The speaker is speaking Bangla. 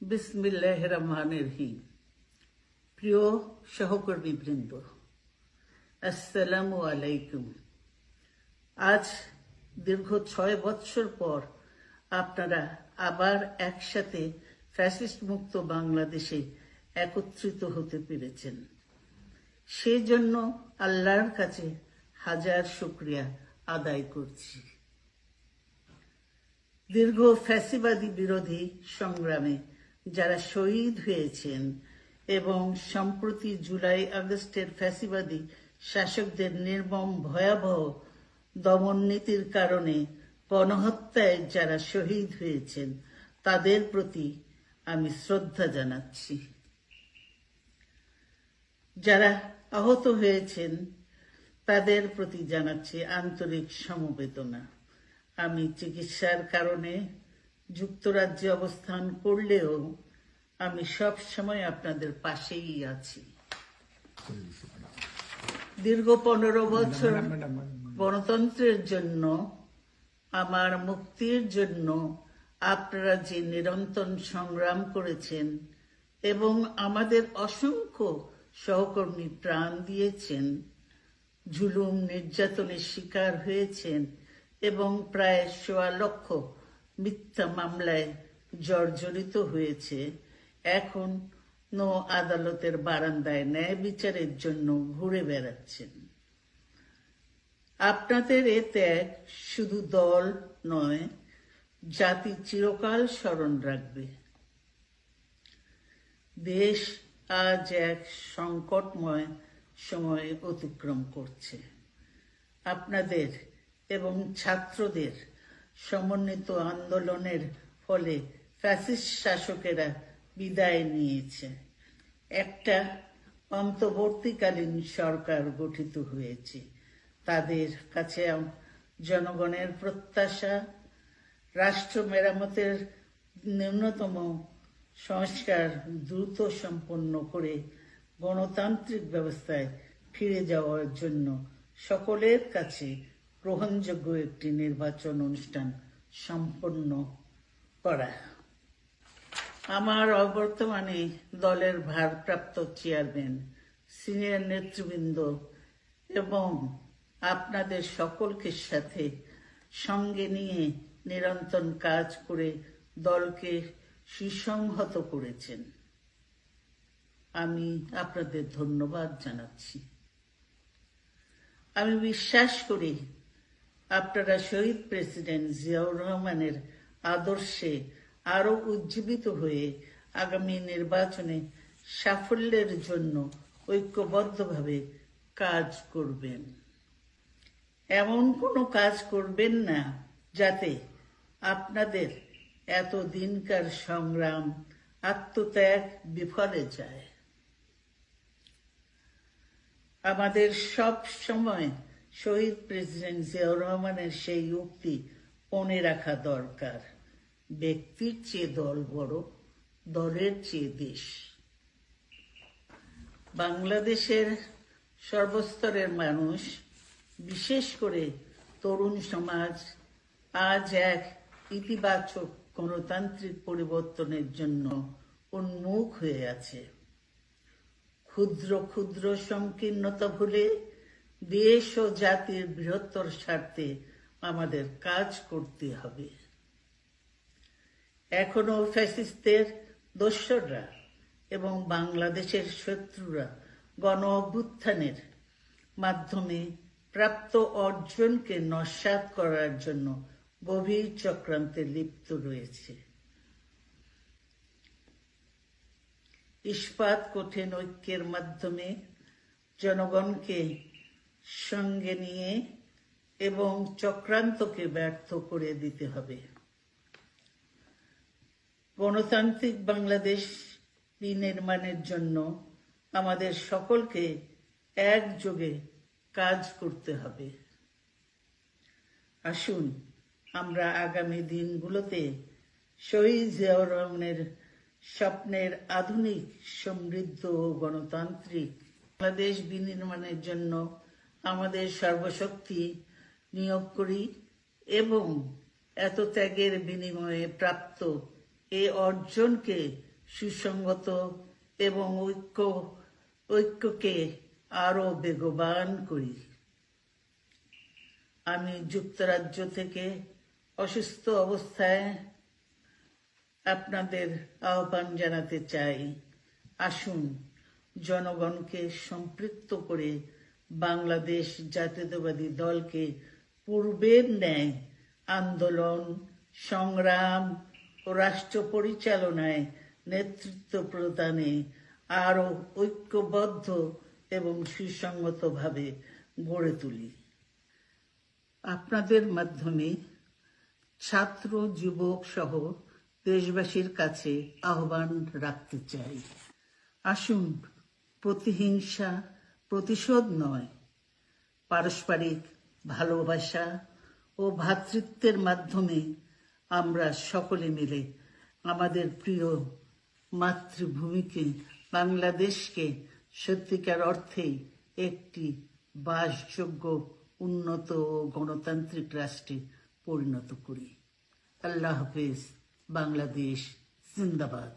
বিসমিল্লাহির রহমানির রহিম। প্রিয় সহকর্মীবৃন্দ, আসসালামু আলাইকুম। আজ দীর্ঘ 6 বৎসর পর আপনারা আবার একসাথে ফ্যাসিস্ট মুক্ত বাংলাদেশে একত্রিত হতে পেরেছেন। সেজন্য আল্লাহর কাছে হাজার শুকরিয়া আদায় করছি। দীর্ঘ ফ্যাসিবাদী বিরোধী সংগ্রামে যারা শহীদ হয়েছেন এবং সম্প্রতি জুলাই আগস্টের ফ্যাসিবাদী শাসকদের নির্মম ভয়াবহ দমন নীতির কারণে গণহত্যায় যারা শহীদ হয়েছেন তাদের প্রতি আমি শ্রদ্ধা জানাচ্ছি। যারা আহত হয়েছেন তাদের প্রতি জানাচ্ছি আন্তরিক সমবেদনা। আমি চিকিৎসার কারণে যুক্তরাজ্যে অবস্থান করলেও আমি সব সময় আপনাদের পাশেই আছি। দীর্ঘ 15 বছর গণতন্ত্রের জন্য, আমার মুক্তির জন্য আপনারা যে নিরন্তর সংগ্রাম করেছেন এবং আমাদের অসংখ্য সহকর্মী প্রাণ দিয়েছেন, জুলুম নির্যাতনের শিকার হয়েছেন এবং প্রায় 1.25 লক্ষ মিথ্যা মামলায় জর্জরিত হয়েছে, এখন আদালতের বারান্দায় ন্যায় বিচারের জন্য ঘুরে বেড়াচ্ছেন। আপনাদের এ ত্যাগ শুধু দল নয়, জাতি চিরকাল স্মরণ রাখবে। দেশ আজ এক সংকটময় সময় অতিক্রম করছে। আপনাদের এবং ছাত্রদের সমন্বিত আন্দোলনের ফলে ফ্যাসিস্ট শাসকেরা বিদায় নিয়েছে। একটা অন্তর্বর্তীকালীন সরকার গঠিত হয়েছে। তাদের কাছে জনগণের প্রত্যাশা, রাষ্ট্র মেরামতের ন্যূনতম সংস্কার দ্রুত সম্পন্ন করে গণতান্ত্রিক ব্যবস্থায় ফিরে যাওয়ার জন্য সকলের কাছে গ্রহণযোগ্য একটি নির্বাচন অনুষ্ঠান সম্পন্ন করা। আমার অবর্তমানে দলের ভারপ্রাপ্ত চেয়ারম্যান, সিনিয়র নেতৃবৃন্দ এবং আপনাদের সকলকে সাথে সঙ্গে নিয়ে নিরন্তর কাজ করে দলকে সুসংহত করেছেন। আমি আপনাদের ধন্যবাদ জানাচ্ছি। আমি বিশ্বাস করি আপনারা শহীদ প্রেসিডেন্ট জিয়াউর রহমানের আদর্শে আরো উজ্জীবিত হয়ে আগামী নির্বাচনে সাফল্যের জন্য ঐক্যবদ্ধভাবে কাজ করবেন। এমন কোনো কাজ করবেন না যাতে আপনাদের এত দিনকার সংগ্রাম, আত্মত্যাগ বিফলে যায়। আমাদের সব সময় শহীদ প্রেসিডেন্ট জিয়াউর রহমানের সেই উক্তি মনে রাখা দরকার, ব্যক্তির চেয়ে দল বড়, দলের চেয়ে দেশ। বাংলাদেশের সর্বস্তরের মানুষ, বিশেষ করে তরুণ সমাজ আজ এক ইতিবাচক গণতান্ত্রিক পরিবর্তনের জন্য উন্মুখ হয়ে আছে। ক্ষুদ্র ক্ষুদ্র সংকীর্ণতা ভুলে দেশ ও জাতির বৃহত্তর স্বার্থে আমাদের কাজ করতে হবে। এখনো ফ্যাসিস্টদের দোসররা এবং বাংলাদেশের শত্রুরা গণ অভ্যুত্থানের মাধ্যমে প্রাপ্ত অর্জনকে নস্যাৎ করার জন্য গভীর চক্রান্তে লিপ্ত রয়েছে। ইস্পাত কঠিন ঐক্যের মাধ্যমে জনগণকে সঙ্গে নিয়ে এবং চক্রান্তকে ব্যর্থ করে দিতে হবে। গণতান্ত্রিক বাংলাদেশ বিনির্মাণের জন্য আমাদের সকলকে একযোগে কাজ করতে হবে। আসুন আমরা আগামী দিনগুলোতে শহীদ জিয়াউর রহমানের স্বপ্নের আধুনিক, সমৃদ্ধ ও গণতান্ত্রিক বাংলাদেশ বিনির্মাণের জন্য আমাদের সর্বশক্তি নিয়োগ করি এবং এত ত্যাগের বিনিময়ে প্রাপ্ত এই অর্জনকে সুসংগত এবং ঐক্যকে আরো বেগবান করি। আমি যুক্তরাজ্য থেকে অসুস্থ অবস্থায় আপনাদের আহ্বান জানাতে চাই, আসুন জনগণকে সম্পৃক্ত করে বাংলাদেশ জাতীয়তাবাদী দলকে পূর্বের ন্যায় আন্দোলন, সংগ্রাম ও রাষ্ট্র পরিচালনায় নেতৃত্ব প্রদানে আরো ঐক্যবদ্ধ এবং সুসংগতভাবে গড়ে তুলি। আপনাদের মাধ্যমে ছাত্র, যুবক সহ দেশবাসীর কাছে আহ্বান রাখতে চাই, আসুন প্রতিহিংসা, প্রতিশোধ নয়, পারস্পরিক ভালোবাসা ও ভ্রাতৃত্বের মাধ্যমে আমরা সকলে মিলে আমাদের প্রিয় মাতৃভূমিকে, বাংলাদেশকে সত্যিকার অর্থেই একটি বাসযোগ্য, উন্নত ও গণতান্ত্রিক রাষ্ট্রে পরিণত করি। আল্লাহ হাফেজ। বাংলাদেশ জিন্দাবাদ।